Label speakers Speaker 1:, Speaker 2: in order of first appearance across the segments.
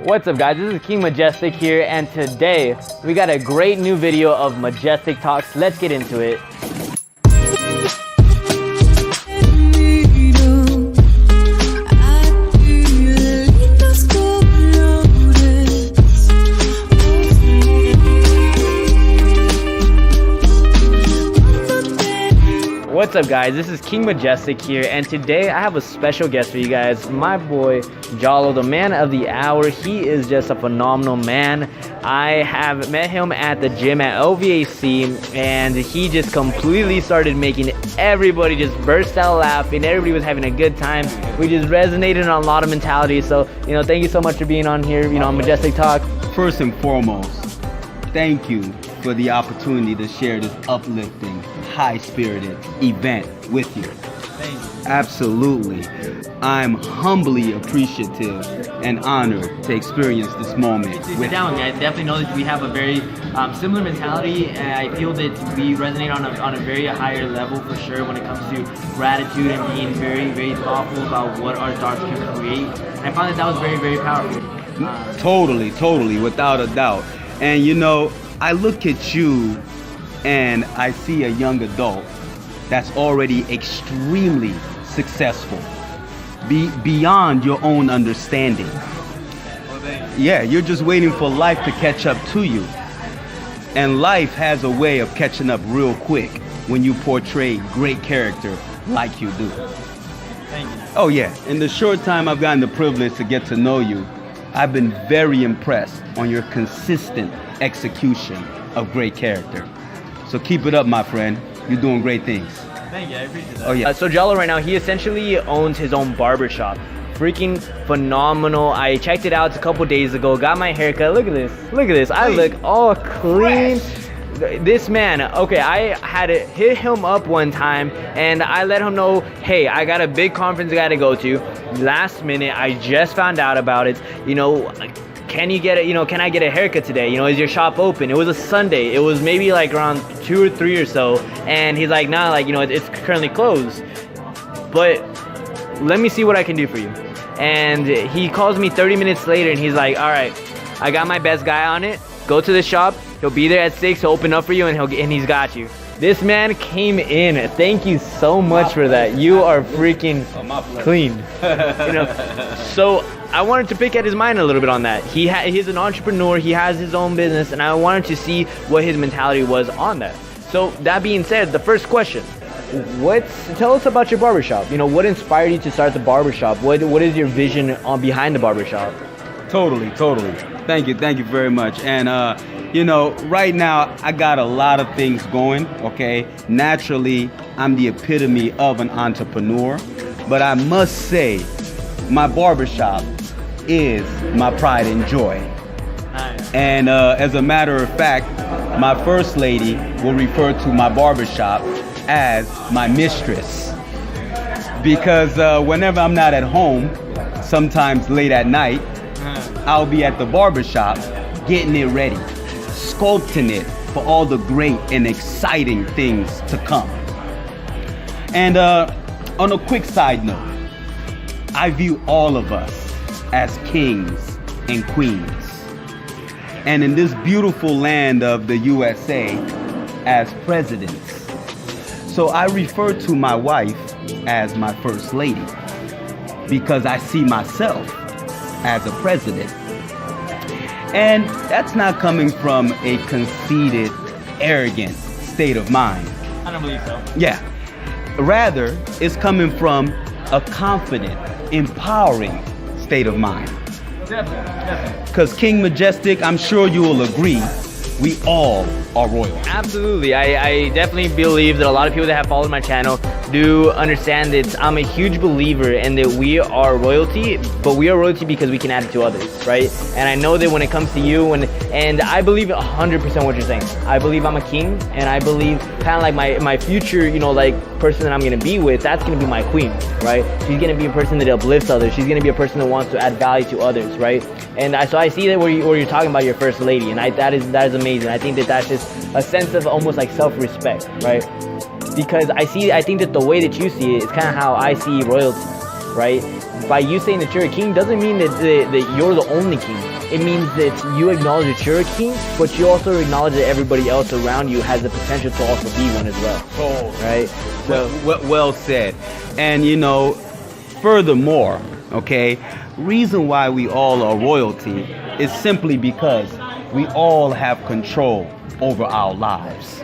Speaker 1: What's up guys, this is King Majestic here, and today we got a great new video of Majestic Talks. Let's get into it. What's up guys, this is King Majestic here, and today I have a special guest for you guys, my boy Jalloh, the man of the hour. He is just a phenomenal man. I have met him at the gym at LVAC, and he just completely started making everybody just burst out laughing. Everybody was having a good time. We just resonated on a lot of mentality. So, thank you so much for being on here, on Majestic Talk.
Speaker 2: First and foremost, thank you for the opportunity to share this uplifting, high-spirited event with you.
Speaker 1: Thank you.
Speaker 2: Absolutely. I'm humbly appreciative and honored to experience this moment.
Speaker 1: Sit down, guys. Definitely know that we have a very similar mentality, and I feel that we resonate on a very higher level for sure when it comes to gratitude and being very, very thoughtful about what our thoughts can create. And I found that was very, very powerful.
Speaker 2: Totally, without a doubt. And I look at you and I see a young adult that's already extremely successful, beyond your own understanding. Yeah, you're just waiting for life to catch up to you. And life has a way of catching up real quick when you portray great character like you do.
Speaker 1: Thank you.
Speaker 2: Oh yeah, in the short time I've gotten the privilege to get to know you, I've been very impressed on your consistent execution of great character. So keep it up, my friend. You're doing great things.
Speaker 1: Thank you, I appreciate that.
Speaker 2: Oh yeah.
Speaker 1: So Jalloh right now, he essentially owns his own barbershop. Freaking phenomenal. I checked it out a couple days ago, got my haircut. Look at this. I look all clean. This man, okay, I had to hit him up one time and I let him know, hey, I got a big conference I gotta go to. Last minute, I just found out about it. Can you get it? Can I get a haircut today? Is your shop open? It was a Sunday. It was maybe like around 2 or 3 or so. And he's like, nah, it's currently closed. But let me see what I can do for you. And he calls me 30 minutes later and he's like, all right, I got my best guy on it. Go to the shop. He'll be there at 6. He'll open up for you and he's got you. This man came in. Thank you so much for that. You are freaking clean. So I wanted to pick at his mind a little bit on that. He's an entrepreneur. He has his own business, and I wanted to see what his mentality was on that. So that being said, the first question: tell us about your barbershop. What inspired you to start the barbershop? What is your vision behind the barbershop?
Speaker 2: Totally. Thank you very much. And right now I got a lot of things going, okay? Naturally, I'm the epitome of an entrepreneur, but I must say my barbershop is my pride and joy.
Speaker 1: Nice.
Speaker 2: And as a matter of fact, my first lady will refer to my barbershop as my mistress, because whenever I'm not at home, sometimes late at night, I'll be at the barbershop getting it ready, sculpting it for all the great and exciting things to come. And on a quick side note, I view all of us as kings and queens, and in this beautiful land of the USA, as presidents. So I refer to my wife as my first lady, because I see myself as a president. And that's not coming from a conceited, arrogant state of mind.
Speaker 1: I don't believe so.
Speaker 2: Yeah. Rather, it's coming from a confident, empowering state of mind.
Speaker 1: Definitely.
Speaker 2: Because King Majestic, I'm sure you will agree, we all are royal.
Speaker 1: Absolutely. I definitely believe that a lot of people that have followed my channel do understand that I'm a huge believer in that we are royalty, but we are royalty because we can add it to others, right? And I know that when it comes to you, and I believe 100% what you're saying. I believe I'm a king, and I believe kind of like my future, person that I'm gonna be with, that's gonna be my queen, right? She's gonna be a person that uplifts others. She's gonna be a person that wants to add value to others, right? And so I see that where you're talking about your first lady, and that is amazing. I think that that's just a sense of almost like self-respect, right? Because I think that the way that you see it is kind of how I see royalty, right? by you saying that you're a king doesn't mean that you're the only king. It means that you acknowledge that you're a king, but you also acknowledge that everybody else around you has the potential to also be one as well.
Speaker 2: Oh,
Speaker 1: right? So
Speaker 2: well said. And you know, furthermore, okay, reason why we all are royalty is simply because we all have control over our lives.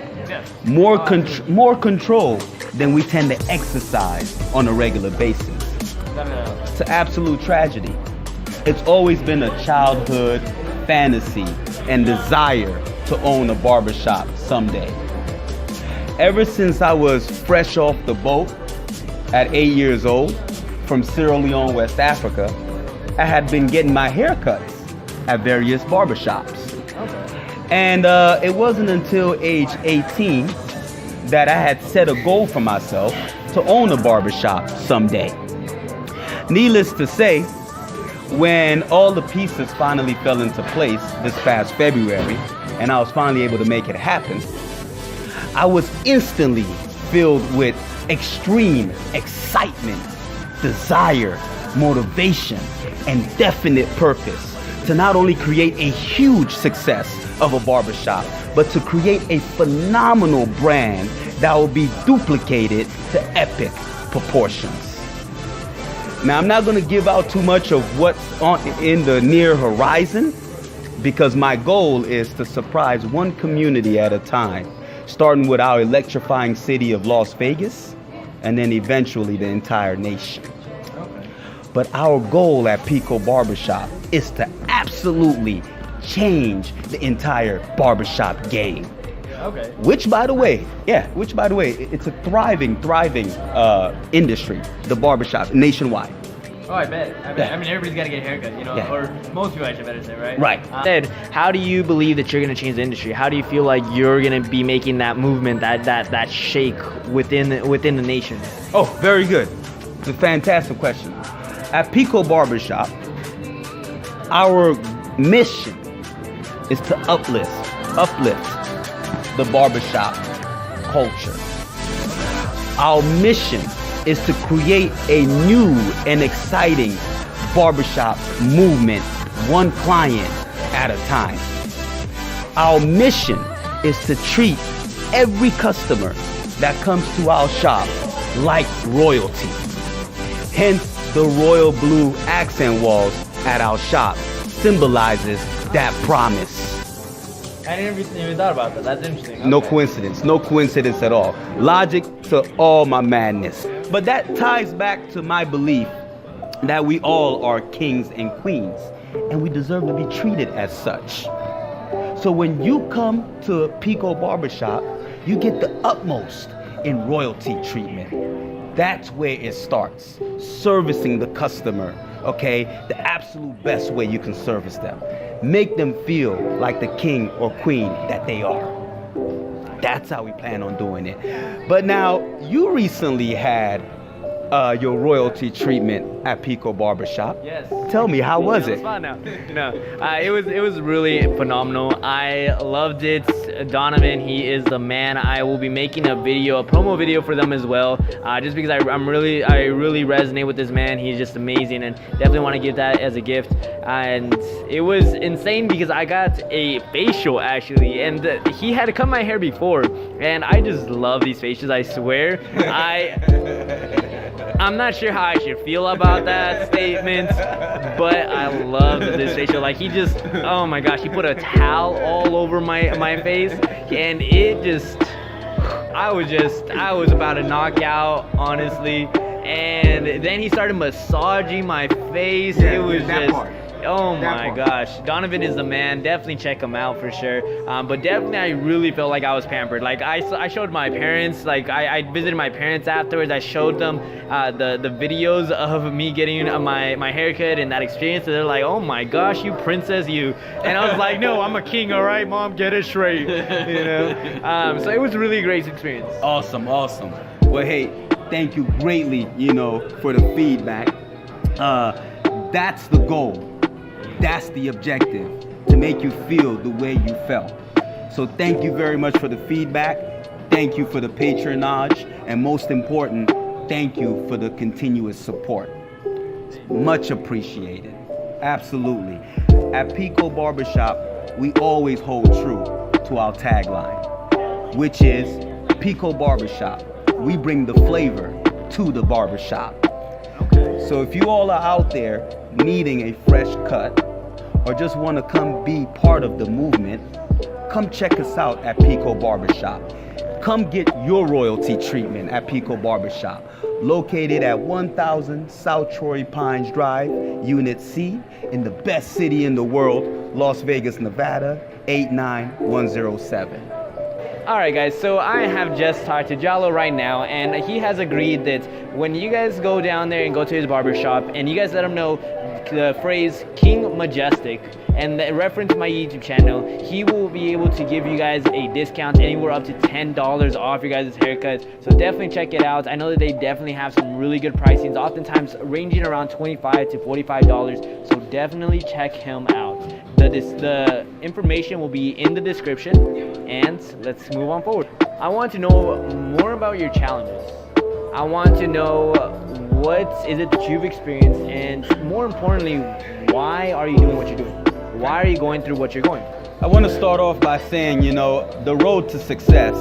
Speaker 2: More control than we tend to exercise on a regular basis. It's an absolute tragedy. It's always been a childhood fantasy and desire to own a barbershop someday. Ever since I was fresh off the boat at 8 years old from Sierra Leone, West Africa, I had been getting my haircuts at various barbershops. And it wasn't until age 18 that I had set a goal for myself to own a barbershop someday. Needless to say, when all the pieces finally fell into place this past February, and I was finally able to make it happen, I was instantly filled with extreme excitement, desire, motivation, and definite purpose to not only create a huge success of a barbershop, but to create a phenomenal brand that will be duplicated to epic proportions. Now, I'm not going to give out too much of what's in the near horizon, because my goal is to surprise one community at a time, starting with our electrifying city of Las Vegas, and then eventually the entire nation. But our goal at Pico Barbershop is to absolutely change the entire barbershop game.
Speaker 1: Okay.
Speaker 2: Which by the way, it's a thriving industry, the barbershop, nationwide.
Speaker 1: Oh, I bet. I mean, everybody's got to get a haircut, you know, or most people, I should better say, right?
Speaker 2: Right.
Speaker 1: Ed, how do you believe that you're going to change the industry? How do you feel like you're going to be making that movement, that shake within the nation?
Speaker 2: Oh, very good. It's a fantastic question. At Pico Barbershop, our mission is to uplift the barbershop culture. Our mission is to create a new and exciting barbershop movement, one client at a time. Our mission is to treat every customer that comes to our shop like royalty. Hence, the royal blue accent walls at our shop symbolizes that promise.
Speaker 1: I never even thought about that. That's interesting.
Speaker 2: Okay. No coincidence at all. Logic to all my madness. But that ties back to my belief that we all are kings and queens, and we deserve to be treated as such. So when you come to Pico Barbershop, you get the utmost in royalty treatment. That's where it starts. Servicing the customer, okay? The absolute best way you can service them. Make them feel like the king or queen that they are. That's how we plan on doing it. But now, you recently had your royalty treatment at Pico Barbershop.
Speaker 1: Yes.
Speaker 2: Tell me, how was it?
Speaker 1: It was fun now. No, it was really phenomenal. I loved it. Donovan, he is the man. I will be making a promo video for them as well, just because I really resonate with this man. He's just amazing, and definitely want to give that as a gift. And it was insane because I got a facial actually, and he had to cut my hair before, and I just love these facials. I swear, I'm not sure how I should feel about that statement, but I love this facial. Like, he just, oh my gosh, he put a towel all over my face, and it just, I was about to knock out, honestly. And then he started massaging my face.
Speaker 2: Yeah,
Speaker 1: it was
Speaker 2: that
Speaker 1: just,
Speaker 2: part.
Speaker 1: oh my gosh. Donovan is the man. Definitely check him out for sure. But definitely I really felt like I was pampered. Like, I showed my parents, like I visited my parents afterwards. I showed them the videos of me getting my haircut and that experience. And they're like, oh my gosh, you princess, you. And I was like, no, I'm a king, all right, mom, get it straight. You know? So it was really a great experience.
Speaker 2: Awesome. Well, hey, thank you greatly, for the feedback. That's the goal. That's the objective, to make you feel the way you felt. So thank you very much for the feedback. Thank you for the patronage. And most important, thank you for the continuous support. Much appreciated. Absolutely. At Pico Barbershop, we always hold true to our tagline, which is Pico Barbershop. We bring the flavor to the barbershop. So if you all are out there needing a fresh cut or just want to come be part of the movement, come check us out at Pico Barbershop. Come get your royalty treatment at Pico Barbershop, located at 1000 South Torrey Pines Drive, Unit C, in the best city in the world, Las Vegas, Nevada, 89107.
Speaker 1: All right, guys, so I have just talked to Jalloh right now, and he has agreed that when you guys go down there and go to his barbershop and you guys let him know the phrase King Majestic and reference my YouTube channel, he will be able to give you guys a discount anywhere up to $10 off your guys' haircuts. So definitely check it out. I know that they definitely have some really good pricings, oftentimes ranging around $25 to $45. So definitely check him out. The information will be in the description, and let's move on forward. I want to know more about your challenges. I want to know what is it that you've experienced, and more importantly, why are you doing what you're doing? Why are you going through what you're going through?
Speaker 2: I want to start off by saying, the road to success,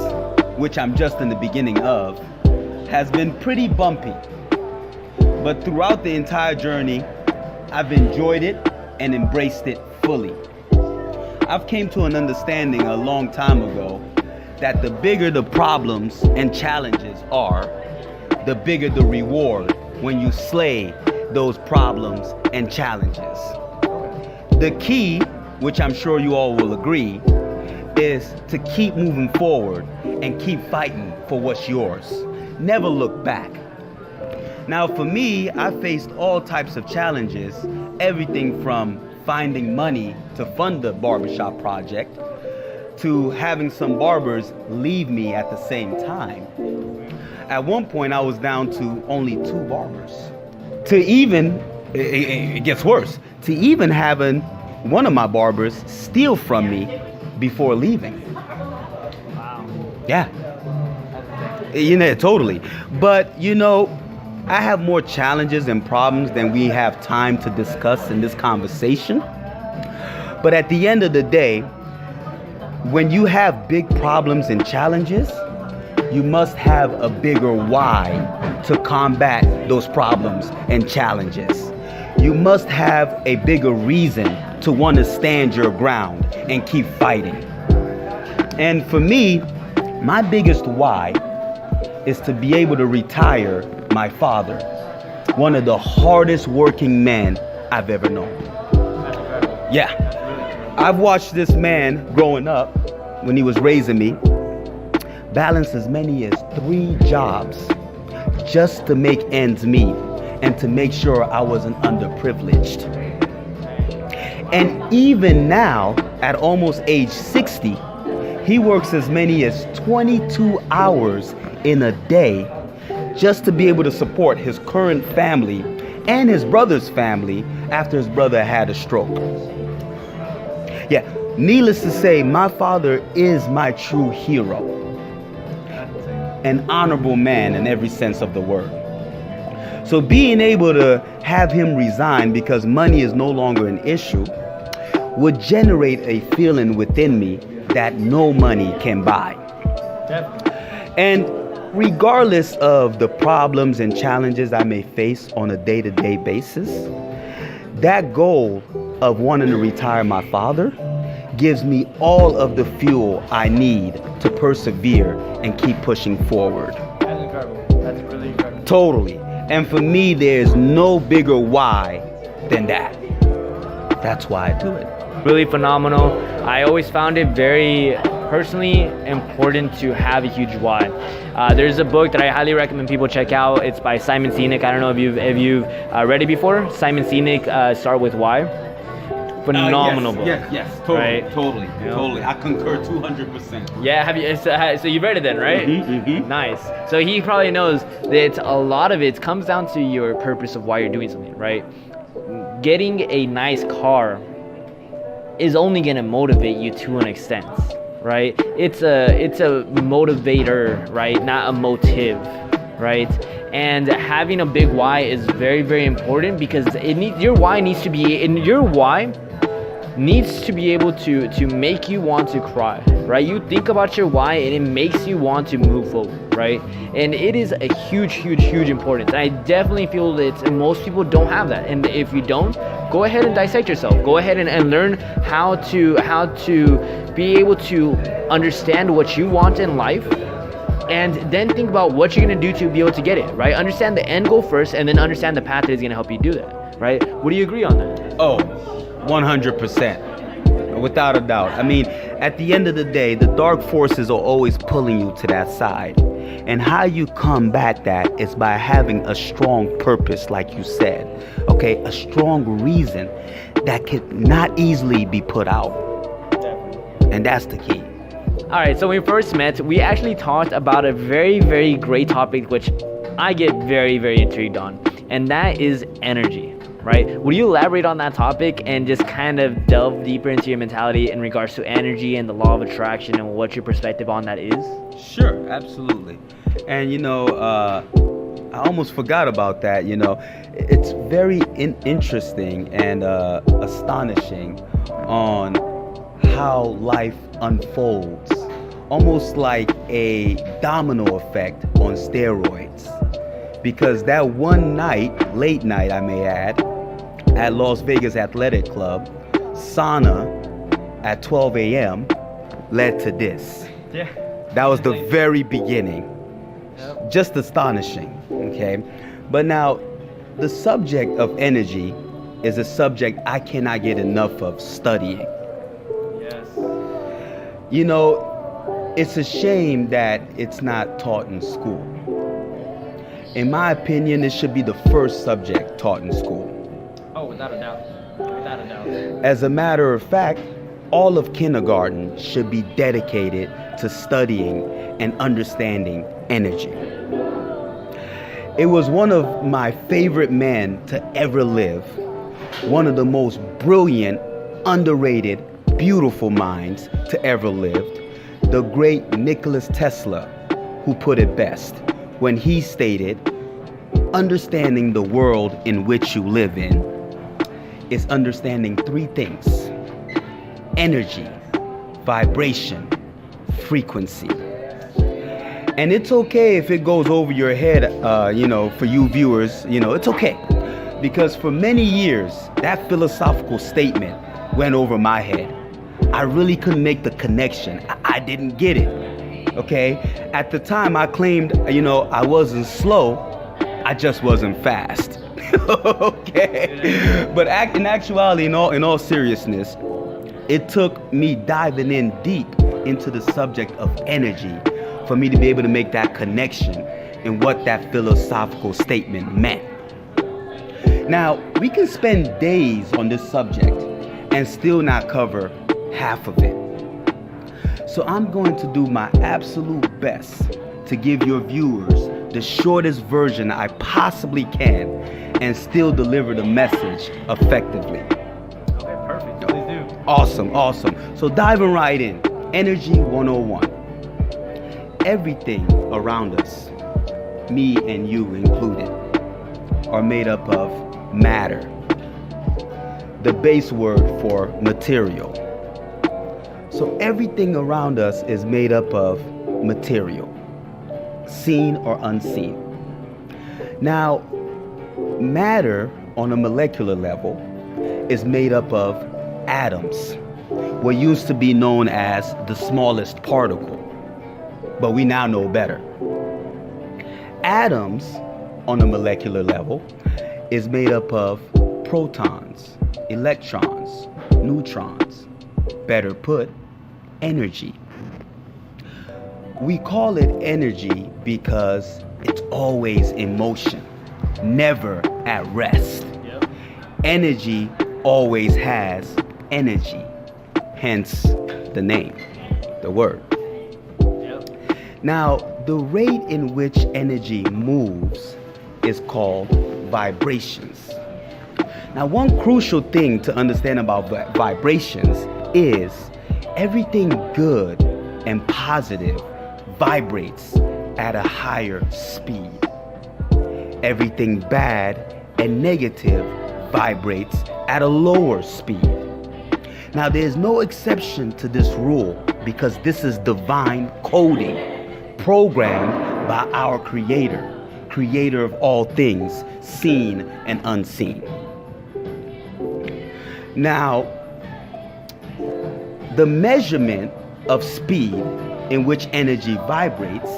Speaker 2: which I'm just in the beginning of, has been pretty bumpy. But throughout the entire journey, I've enjoyed it and embraced it fully. I've came to an understanding a long time ago that the bigger the problems and challenges are, the bigger the reward when you slay those problems and challenges. The key, which I'm sure you all will agree, is to keep moving forward and keep fighting for what's yours. Never look back. Now for me, I faced all types of challenges, everything from finding money to fund the barbershop project to having some barbers leave me at the same time. At one point, I was down to only 2 barbers. To even, it gets worse, to even having one of my barbers steal from me before leaving.
Speaker 1: Wow.
Speaker 2: Yeah. Totally. But, I have more challenges and problems than we have time to discuss in this conversation. But at the end of the day, when you have big problems and challenges, you must have a bigger why to combat those problems and challenges. You must have a bigger reason to want to stand your ground and keep fighting. And for me, my biggest why is to be able to retire my father, one of the hardest working men I've ever known. Yeah, I've watched this man growing up when he was raising me balance as many as 3 jobs just to make ends meet and to make sure I wasn't underprivileged. And even now, at almost age 60, he works as many as 22 hours in a day just to be able to support his current family and his brother's family after his brother had a stroke. Yeah, needless to say, my father is my true hero. An honorable man in every sense of the word. So being able to have him resign because money is no longer an issue would generate a feeling within me that no money can buy.
Speaker 1: Definitely.
Speaker 2: And regardless of the problems and challenges I may face on a day-to-day basis, that goal of wanting to retire my father gives me all of the fuel I need to persevere and keep pushing forward.
Speaker 1: That's incredible. That's really incredible.
Speaker 2: Totally. And for me, there's no bigger why than that. That's why I do it.
Speaker 1: Really phenomenal. I always found it very personally important to have a huge why. There's a book that I highly recommend people check out. It's by Simon Sinek. I don't know if you've read it before. Simon Sinek, Start With Why. Phenomenal book.
Speaker 2: Yes, totally,
Speaker 1: right?
Speaker 2: totally. I concur 200%.
Speaker 1: Yeah, have you? So you've read it then, right?
Speaker 2: Mm-hmm.
Speaker 1: Nice. So he probably knows that a lot of it comes down to your purpose of why you're doing something, right? Getting a nice car is only gonna motivate you to an extent, right? It's a motivator, right? Not a motive, right? And having a big why is very, very important, because your why needs to be able to make you want to cry, right? You think about your why and it makes you want to move forward, right? And it is a huge importance. And I definitely feel that most people don't have that. And if you don't, go ahead and dissect yourself. Go ahead and learn how to be able to understand what you want in life, and then think about what you're going to do to be able to get it, right? Understand the end goal first, and then understand the path that is going to help you do that, right? Would you agree on that?
Speaker 2: Oh, 100%. Without a doubt. I mean, at the end of the day, the dark forces are always pulling you to that side. And how you combat that is by having a strong purpose, like you said. Okay, a strong reason that could not easily be put out. And that's the key.
Speaker 1: All right, so when we first met, we actually talked about a very great topic, which I get very intrigued on, and that is energy, right? Would you elaborate on that topic and just kind of delve deeper into your mentality in regards to energy and the law of attraction and what your perspective on that is?
Speaker 2: Sure, absolutely. And I almost forgot about that. It's very interesting and astonishing on how life unfolds, almost like a domino effect on steroids. Because that one night, late night I may add, at Las Vegas Athletic Club, sauna at 12 a.m. led to this.
Speaker 1: Yeah.
Speaker 2: That was the very beginning.
Speaker 1: Yep.
Speaker 2: Just astonishing, okay? But now, the subject of energy is a subject I cannot get enough of studying. It's a shame that it's not taught in school. In my opinion, it should be the first subject taught in school.
Speaker 1: Oh, without a doubt. Without a doubt.
Speaker 2: As a matter of fact, all of kindergarten should be dedicated to studying and understanding energy. It was one of my favorite men to ever live, one of the most brilliant, underrated, beautiful minds to ever lived, the great Nikola Tesla, who put it best when he stated, understanding the world in which you live in is understanding three things: energy, vibration, frequency. And it's okay if it goes over your head, for you viewers, it's okay. Because for many years, that philosophical statement went over my head. I really couldn't make the connection. I didn't get it, okay? At the time, I claimed, I wasn't slow, I just wasn't fast, okay? But in actuality, in all seriousness, it took me diving in deep into the subject of energy for me to be able to make that connection and what that philosophical statement meant. Now, we can spend days on this subject and still not cover half of it. So I'm going to do my absolute best to give your viewers the shortest version I possibly can and still deliver the message effectively.
Speaker 1: Okay, perfect. Please do.
Speaker 2: Awesome. So diving right in. Energy 101. Everything around us, me and you included, are made up of matter, the base word for material. So everything around us is made up of material, seen or unseen. Now, matter on a molecular level is made up of atoms, what used to be known as the smallest particle, but we now know better. Atoms on a molecular level is made up of protons, electrons, neutrons, better put, energy. We call it energy because it's always in motion, never at rest.
Speaker 1: Yep.
Speaker 2: Energy always has energy, hence the name, the word.
Speaker 1: Yep.
Speaker 2: Now, the rate in which energy moves is called vibrations. Now, one crucial thing to understand about vibrations is everything good and positive vibrates at a higher speed. everything bad and negative vibrates at a lower speed. Now, there's no exception to this rule because this is divine coding programmed by our creator of all things, seen and unseen. Now, the measurement of speed in which energy vibrates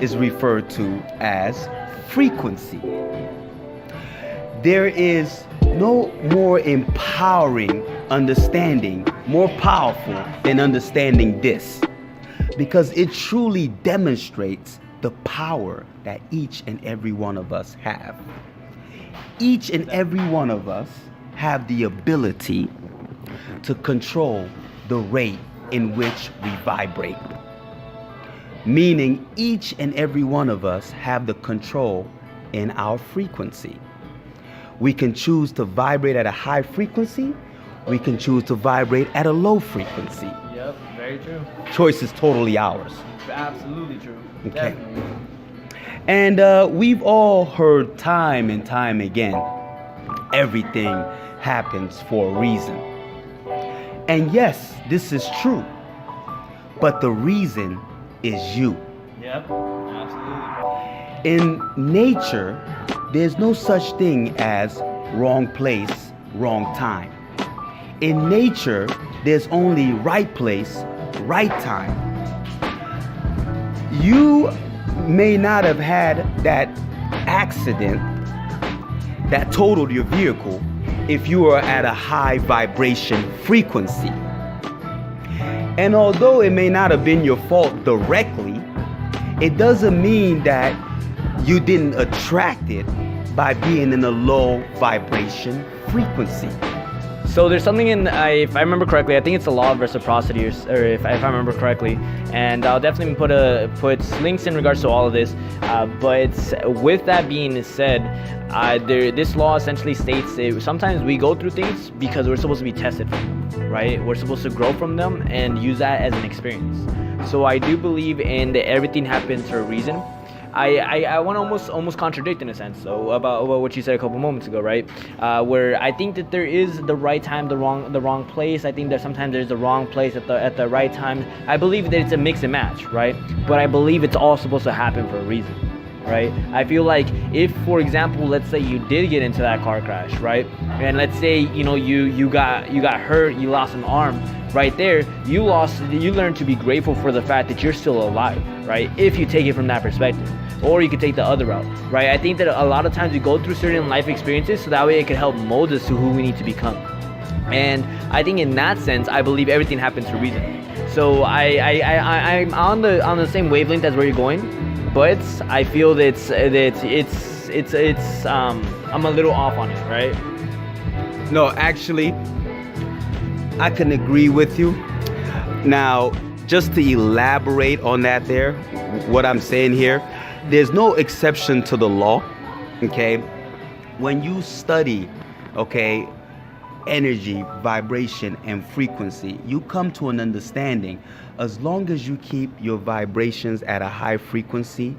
Speaker 2: is referred to as frequency. There is no more empowering understanding, more powerful than understanding this, because it truly demonstrates the power that each and every one of us have. Each and every one of us have the ability to control the rate in which we vibrate. Meaning each and every one of us have the control in our frequency. We can choose to vibrate at a high frequency. We can choose to vibrate at a low frequency.
Speaker 1: Yep, very true.
Speaker 2: Choice is totally ours.
Speaker 1: Absolutely true.
Speaker 2: Okay.
Speaker 1: Definitely.
Speaker 2: And we've all heard time and time again, everything happens for a reason. And yes, this is true. But the reason is you.
Speaker 1: Yep, absolutely.
Speaker 2: In nature, there's no such thing as wrong place, wrong time. In nature, there's only right place, right time. You may not have had that accident that totaled your vehicle if you were at a high vibration frequency. And although it may not have been your fault directly, it doesn't mean that you didn't attract it by being in a low vibration frequency.
Speaker 1: So there's something in, if I remember correctly, I think it's the law of reciprocity, or if I remember correctly, and I'll definitely put links in regards to all of this. But with that being said, this law essentially states that sometimes we go through things because we're supposed to be tested from them, right? We're supposed to grow from them and use that as an experience. So I do believe in that everything happens for a reason. I want to almost contradict in a sense, though, about what you said a couple moments ago, right? Where I think that there is the right time, the wrong place. I think that sometimes there's the wrong place at the right time. I believe that it's a mix and match, right? But I believe it's all supposed to happen for a reason, right? I feel like if, for example, let's say you did get into that car crash, right? And let's say you got hurt, you lost an arm. Right there, you learn to be grateful for the fact that you're still alive, right? If you take it from that perspective. Or you could take the other route, right? I think that a lot of times we go through certain life experiences so that way it can help mold us to who we need to become. And I think in that sense, I believe everything happens for a reason. So I'm on the same wavelength as where you're going, but I feel that it's I'm a little off on it, right?
Speaker 2: No, actually, I can agree with you. Now, just to elaborate on that there, what I'm saying here, there's no exception to the law, okay? When you study, okay, energy, vibration, and frequency, you come to an understanding. As long as you keep your vibrations at a high frequency,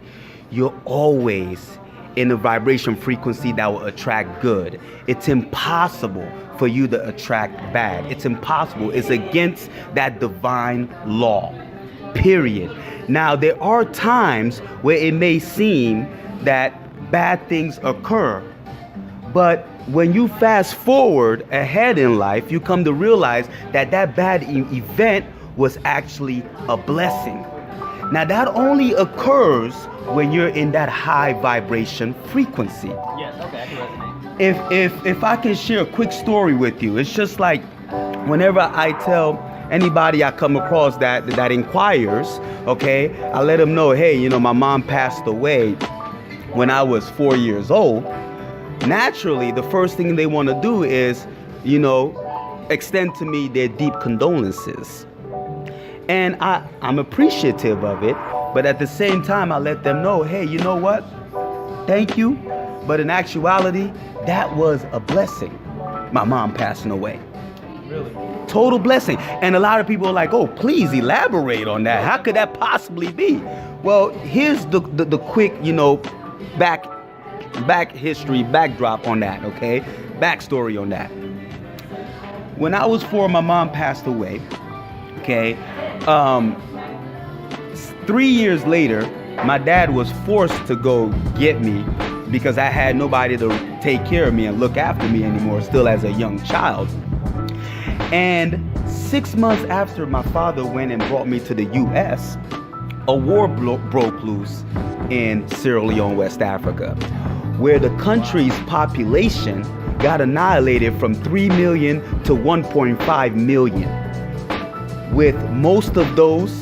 Speaker 2: you're always in a vibration frequency that will attract good. It's impossible for you to attract bad. It's impossible. It's against that divine law, period. Now, there are times where it may seem that bad things occur, but when you fast forward ahead in life, you come to realize that bad event was actually a blessing. Now, that only occurs when you're in that high vibration frequency.
Speaker 1: Yes, okay, I can resonate.
Speaker 2: If I can share a quick story with you, it's just like whenever I tell anybody I come across that inquires, okay, I let them know, hey, my mom passed away when I was 4 years old. Naturally, the first thing they want to do is, extend to me their deep condolences. And I'm appreciative of it, but at the same time, I let them know, hey, you know what? Thank you. But in actuality, that was a blessing, my mom passing away.
Speaker 1: Really?
Speaker 2: Total blessing. And a lot of people are like, oh, please elaborate on that. How could that possibly be? Well, here's the quick, backdrop on that, okay? Backstory on that. When I was 4, my mom passed away, okay? 3 years later, my dad was forced to go get me because I had nobody to take care of me and look after me anymore, still as a young child. And 6 months after my father went and brought me to the U.S., a war broke loose in Sierra Leone, West Africa, where the country's population got annihilated from 3 million to 1.5 million, with most of those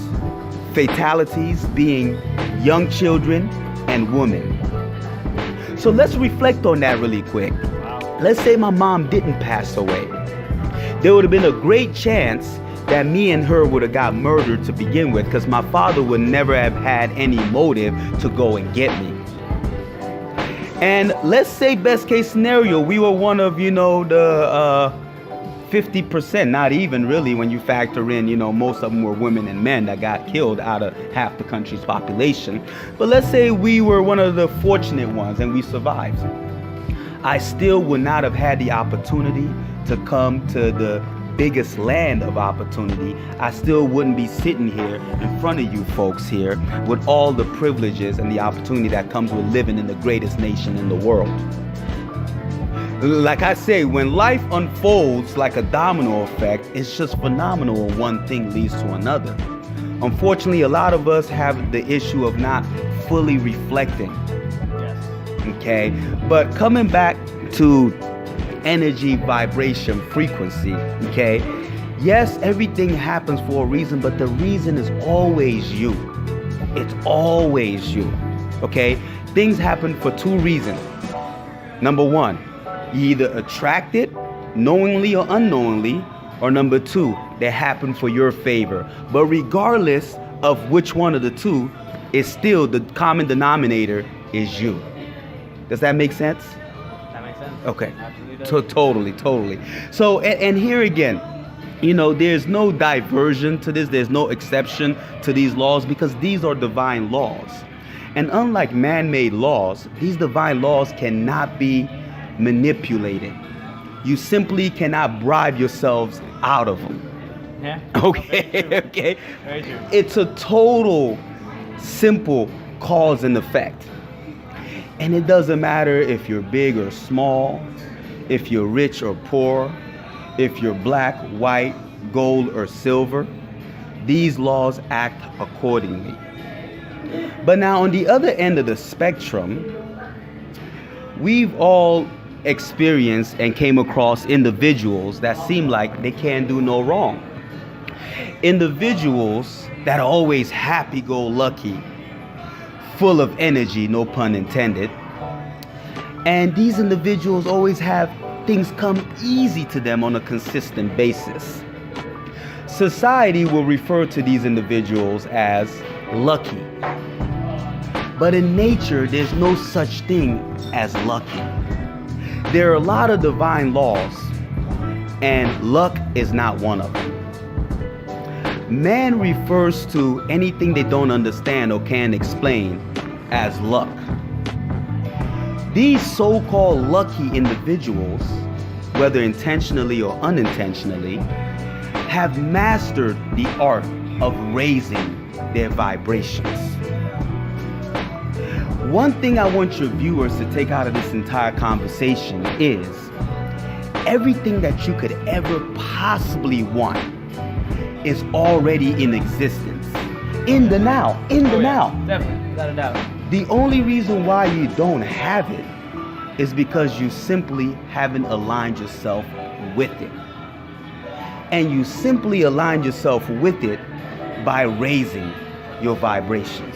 Speaker 2: fatalities being young children and women. So let's reflect on that really quick. Let's say my mom didn't pass away. There would have been a great chance that me and her would have got murdered to begin with, because my father would never have had any motive to go and get me. And let's say best case scenario, we were one of, the 50%, not even really when you factor in, most of them were women and men that got killed out of half the country's population. But let's say we were one of the fortunate ones and we survived. I still would not have had the opportunity to come to the biggest land of opportunity. I still wouldn't be sitting here in front of you folks here with all the privileges and the opportunity that comes with living in the greatest nation in the world. Like I say, when life unfolds like a domino effect, it's just phenomenal when one thing leads to another. Unfortunately, a lot of us have the issue of not fully reflecting. Yes. Okay, but coming back to energy, vibration, frequency, okay? Yes, everything happens for a reason, but the reason is always you. It's always you, okay? Things happen for 2 reasons. Number 1, you either attract it, knowingly or unknowingly, or number 2, they happen for your favor. But regardless of which one of the 2, it's still the common denominator is you. Does that make sense? Okay, totally. So, and here again, there's no diversion to this. There's no exception to these laws because these are divine laws. And unlike man-made laws, these divine laws cannot be manipulated. You simply cannot bribe yourselves out of them. Yeah. Okay. Very true. It's a total, simple cause and effect. And it doesn't matter if you're big or small, if you're rich or poor, if you're black, white, gold, or silver. These laws act accordingly. But now on the other end of the spectrum, we've all experienced and came across individuals that seem like they can't do no wrong. Individuals that are always happy-go-lucky, full of energy, no pun intended. And these individuals always have things come easy to them on a consistent basis. Society will refer to these individuals as lucky. But in nature, there's no such thing as lucky. There are a lot of divine laws, and luck is not one of them. Man refers to anything they don't understand or can't explain as luck. These so-called lucky individuals, whether intentionally or unintentionally, have mastered the art of raising their vibrations. One thing I want your viewers to take out of this entire conversation is everything that you could ever possibly want is already in existence. In the now.
Speaker 1: Definitely, without a doubt.
Speaker 2: The only reason why you don't have it is because you simply haven't aligned yourself with it. And you simply align yourself with it by raising your vibrations.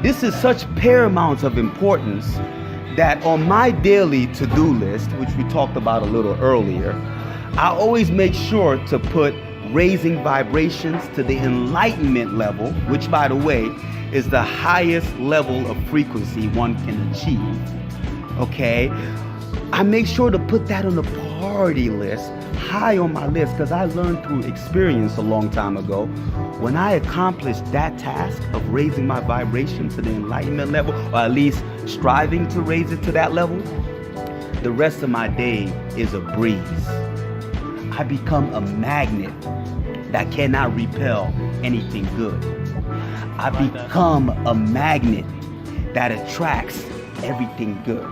Speaker 2: This is such paramount of importance that on my daily to-do list, which we talked about a little earlier, I always make sure to put raising vibrations to the enlightenment level, which by the way, is the highest level of frequency one can achieve. Okay? I make sure to put that on the priority list high on my list because I learned through experience a long time ago. When I accomplished that task of raising my vibration to the enlightenment level, or at least striving to raise it to that level, the rest of my day is a breeze. I become a magnet that cannot repel anything good. I become a magnet that attracts everything good.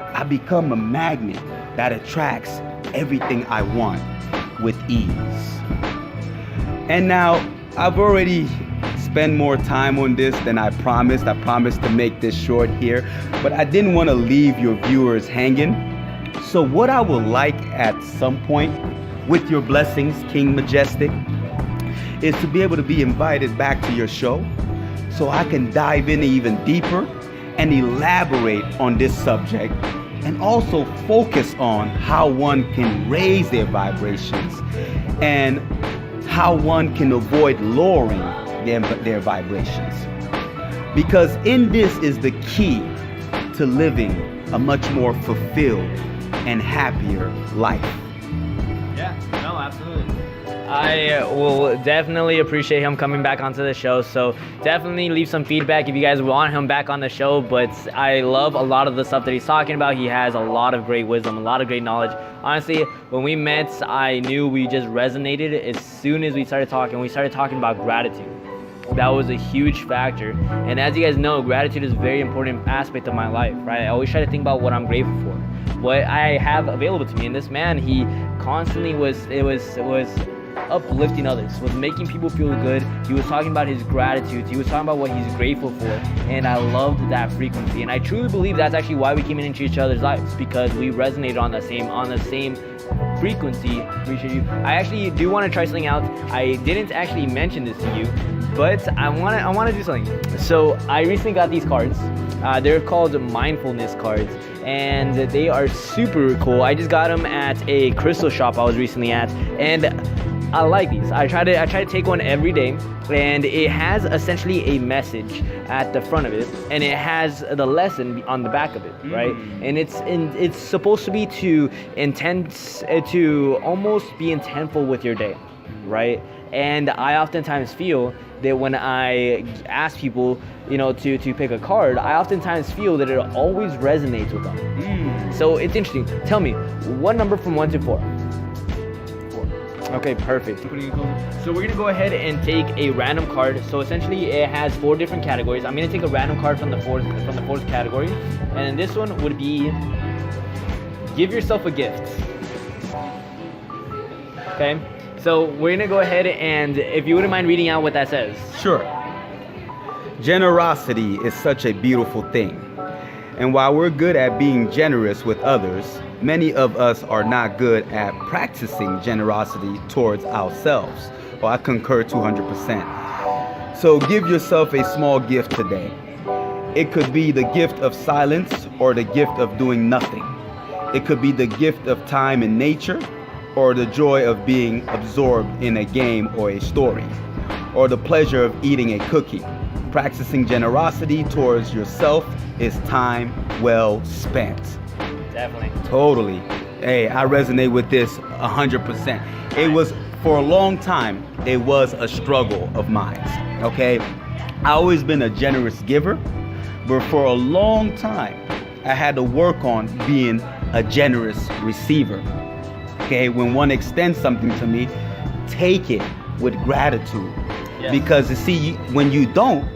Speaker 2: I become a magnet that attracts everything I want with ease. And now, I've already spent more time on this than I promised. I promised to make this short here, but I didn't want to leave your viewers hanging. So what I would like at some point, with your blessings, King Majestic, is to be able to be invited back to your show so I can dive in even deeper and elaborate on this subject, and also focus on how one can raise their vibrations and how one can avoid lowering their vibrations. Because in this is the key to living a much more fulfilled and happier life.
Speaker 1: Yeah, no, absolutely. I will definitely appreciate him coming back onto the show, so definitely leave some feedback if you guys want him back on the show. But I love a lot of the stuff that he's talking about. He has a lot of great wisdom, a lot of great knowledge. Honestly, when we met, I knew we just resonated as soon as we started talking. We started talking about gratitude. That was a huge factor. And as you guys know, gratitude is a very important aspect of my life, right? I always try to think about what I'm grateful for, what I have available to me. And this man, he constantly was uplifting others, was making people feel good. He was talking about his gratitude. He was talking about what he's grateful for, and I loved that frequency. And I truly believe that's actually why we came into each other's lives, because we resonated on the same frequency. Appreciate you. I actually do want to try something out. I didn't actually mention this to you, but I want to do something. So I recently got these cards. They're called mindfulness cards, and they are super cool. I just got them at a crystal shop I was recently at, and I like these. I try to take one every day, and it has essentially a message at the front of it, and it has the lesson on the back of it, right? And it's supposed to be to almost be intentful with your day, right? And I oftentimes feel that when I ask people, to pick a card, I oftentimes feel that it always resonates with them. So it's interesting. Tell me, what number from 1 to 4? Okay, perfect. So we're gonna go ahead and take a random card. So essentially, it has 4 different categories. I'm gonna take a random card from the fourth category, and this one would be give yourself a gift. Okay. So we're gonna go ahead, and if you wouldn't mind reading out what that says.
Speaker 2: Sure. Generosity is such a beautiful thing. And while we're good at being generous with others, many of us are not good at practicing generosity towards ourselves. Well, I concur 200%. So give yourself a small gift today. It could be the gift of silence or the gift of doing nothing. It could be the gift of time in nature, or the joy of being absorbed in a game or a story, or the pleasure of eating a cookie. Practicing generosity towards yourself is time well spent.
Speaker 1: Definitely.
Speaker 2: Totally. Hey, I resonate with this 100%. It was, for a long time, it was a struggle of mine, okay? I always been a generous giver, but for a long time, I had to work on being a generous receiver. Okay, when one extends something to me, take it with gratitude. Yes. Because you see, when you don't,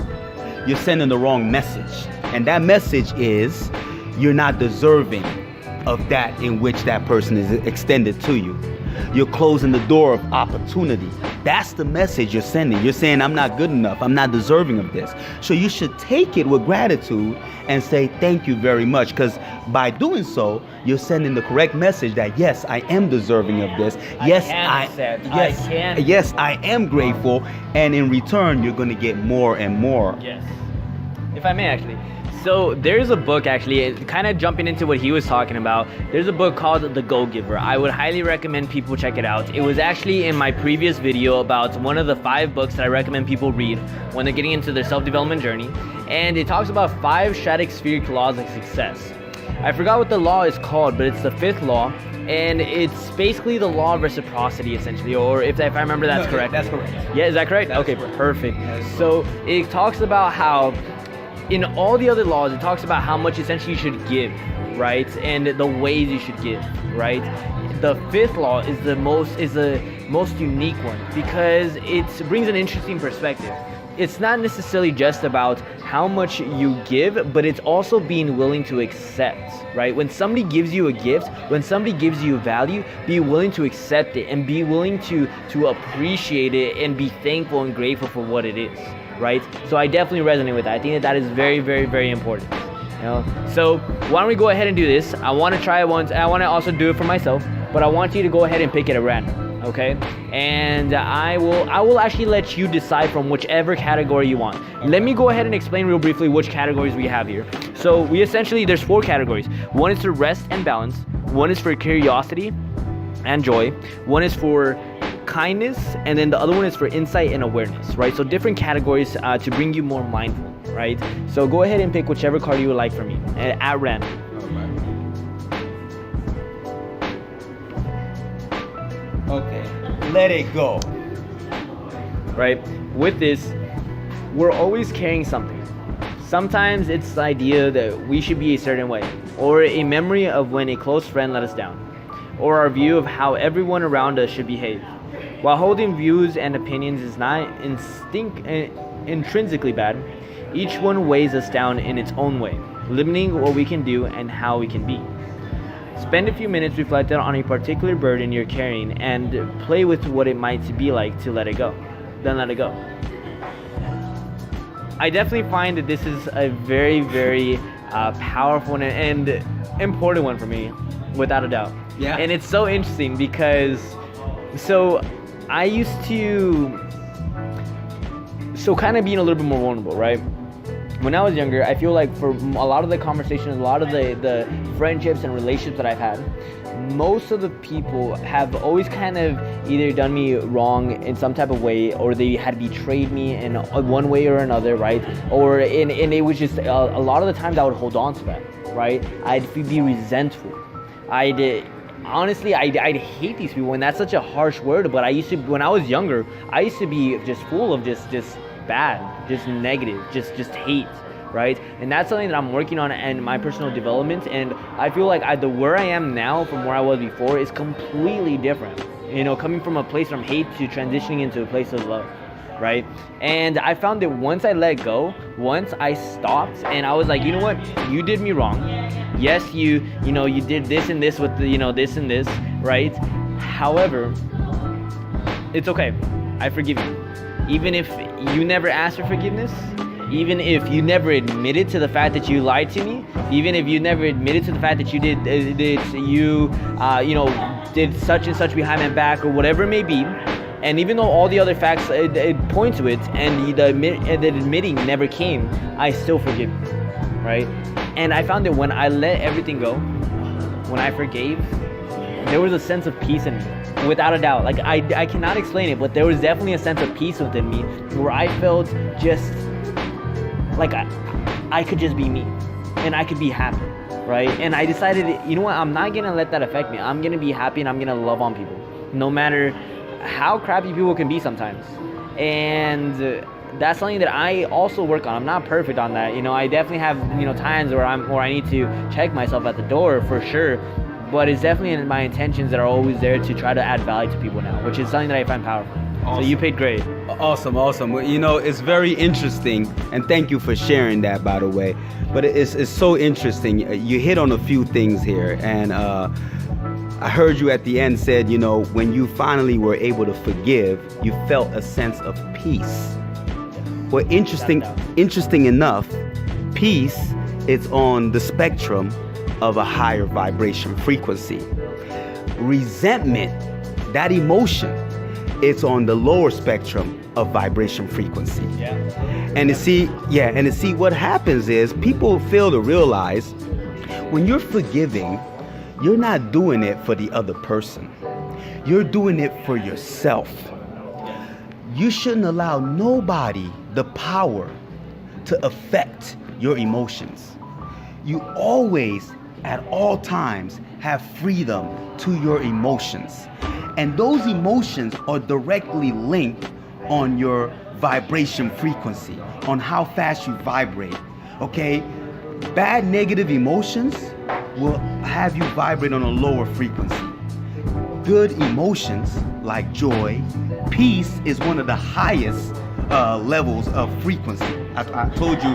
Speaker 2: you're sending the wrong message. And that message is you're not deserving of that in which that person is extended to you. You're closing the door of opportunity. That's the message you're sending. You're saying, I'm not good enough. I'm not deserving of this. So you should take it with gratitude and say, thank you very much. Because by doing so, you're sending the correct message that, yes, I am deserving of this. Yes, I am grateful. And in return, you're going to get more and more.
Speaker 1: Yes. If I may, actually. So there's a book, actually, kind of jumping into what he was talking about. There's a book called The Go-Giver. I would highly recommend people check it out. It was actually in my previous video about one of the 5 books that I recommend people read when they're getting into their self-development journey. And it talks about 5 stratospheric laws of success. I forgot what the law is called, but it's the 5th law. and it's basically the law of reciprocity, essentially, or if I remember that's
Speaker 2: No,
Speaker 1: correct.
Speaker 2: that's correct.
Speaker 1: Yeah, is that correct?
Speaker 2: That's
Speaker 1: Okay,
Speaker 2: correct.
Speaker 1: perfect.
Speaker 2: That's
Speaker 1: So it talks about how in all the other laws, it talks about how much essentially you should give, right? And the ways you should give, right? The fifth law is the most unique one because it brings an interesting perspective. It's not necessarily just about how much you give, but it's also being willing to accept, right? When somebody gives you a gift, when somebody gives you value, be willing to accept it and be willing to appreciate it and be thankful and grateful for what it is, right? So I definitely resonate with that. I think that is very, very, very important. You know? So why don't we go ahead and do this? I want to try it once. I want to also do it for myself, but I want you to go ahead and pick it at random, okay? And I will actually let you decide from whichever category you want. Let me go ahead and explain real briefly which categories we have here. So we essentially, there's 4 categories. One is for rest and balance. One is for curiosity and joy. One is for kindness, and then the other one is for insight and awareness, right? So different categories to bring you more mindful, right? So go ahead and pick whichever card you would like from me at random.
Speaker 2: Okay, let it go.
Speaker 1: Right? With this, we're always carrying something. Sometimes it's the idea that we should be a certain way, or a memory of when a close friend let us down, or our view of how everyone around us should behave. While holding views and opinions is not intrinsically bad, each one weighs us down in its own way, limiting what we can do and how we can be. Spend a few minutes reflecting on a particular burden you're carrying and play with what it might be like to let it go. Then let it go. I definitely find that this is a very, very powerful and important one for me, without a doubt.
Speaker 2: Yeah.
Speaker 1: And it's so interesting because, so I used to, kind of being a little bit more vulnerable, right? When I was younger, I feel like for a lot of the conversations, a lot of the friendships and relationships that I've had, most of the people have always kind of either done me wrong in some type of way, or they had betrayed me in one way or another, right? Or and it was just a lot of the times I would hold on to that, right? I'd be resentful. Honestly, I'd hate these people, and that's such a harsh word, but I used to, when I was younger, I used to be just full of just bad, just negative, just hate, right? And that's something that I'm working on in my personal development, and I feel like where I am now from where I was before is completely different. You know, coming from a place from hate to transitioning into a place of love, right? And I found that once I let go, once I stopped, and I was like, you know what, you did me wrong. Yes, you did this and this with this and this, right? However, it's okay. I forgive you. Even if you never asked for forgiveness, even if you never admitted to the fact that you lied to me, even if you never admitted to the fact that you did such and such behind my back or whatever it may be, and even though all the other facts it point to it, and the admitting never came, I still forgive you, right? And I found that when I let everything go, when I forgave, there was a sense of peace in me, without a doubt. Like I cannot explain it, but there was definitely a sense of peace within me where I felt just like I could just be me and I could be happy, right? And I decided, you know what, I'm not gonna let that affect me. I'm gonna be happy and I'm gonna love on people, no matter how crappy people can be sometimes. And that's something that I also work on. I'm not perfect on that. I definitely have times where I need to check myself at the door for sure. But it's definitely in my intentions that are always there to try to add value to people now, which is something that I find powerful. Awesome. So you paid great.
Speaker 2: Awesome. It's very interesting, and thank you for sharing that, by the way. But it's so interesting. You hit on a few things here, and I heard you at the end said, when you finally were able to forgive, you felt a sense of peace. Well, interesting enough, peace is on the spectrum of a higher vibration frequency. Resentment, that emotion, it's on the lower spectrum of vibration frequency.
Speaker 1: Yeah.
Speaker 2: And to see what happens is people fail to realize when you're forgiving, you're not doing it for the other person. You're doing it for yourself. You shouldn't allow nobody the power to affect your emotions. You always, at all times, have freedom to your emotions. And those emotions are directly linked on your vibration frequency, on how fast you vibrate. Okay? Bad negative emotions will have you vibrate on a lower frequency. Good emotions like joy, peace is one of the highest levels of frequency. I told you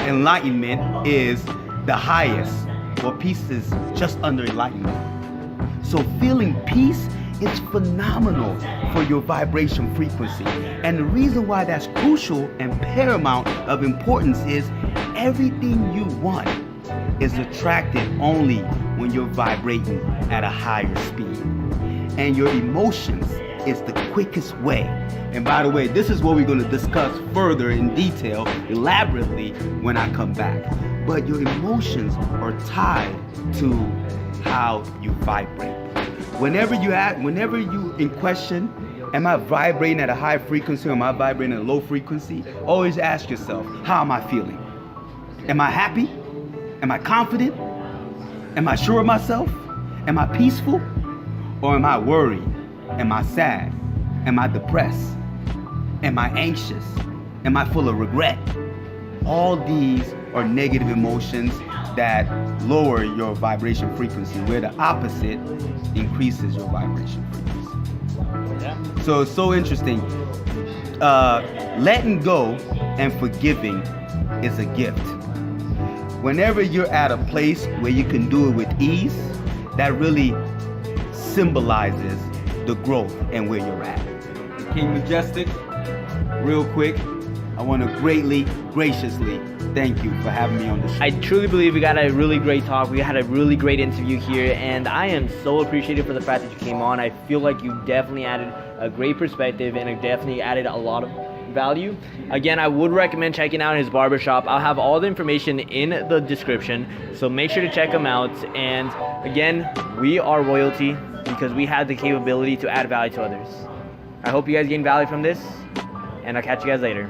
Speaker 2: enlightenment is the highest. Well, peace is just under enlightenment. So feeling peace is phenomenal for your vibration frequency. And the reason why that's crucial and paramount of importance is everything you want is attracted only when you're vibrating at a higher speed. And your emotions is the quickest way. And by the way, this is what we're going to discuss further in detail, elaborately, when I come back. But your emotions are tied to how you vibrate. Whenever you in question, am I vibrating at a high frequency or am I vibrating at a low frequency? Always ask yourself, how am I feeling? Am I happy? Am I confident? Am I sure of myself? Am I peaceful? Or am I worried? Am I sad? Am I depressed? Am I anxious? Am I full of regret? All these are negative emotions that lower your vibration frequency, where the opposite increases your vibration frequency. Yeah. So it's so interesting. Letting go and forgiving is a gift. Whenever you're at a place where you can do it with ease, that really symbolizes the growth and where you're at. King Majestic, real quick, I want to graciously thank you for having me on the show.
Speaker 1: I truly believe we got a really great talk. We had a really great interview here, and I am so appreciative for the fact that you came on. I feel like you definitely added a great perspective, and it definitely added a lot of value. Again, I would recommend checking out his barbershop. I'll have all the information in the description, so make sure to check him out. And again, we are royalty because we have the capability to add value to others. I hope you guys gain value from this, and I'll catch you guys later.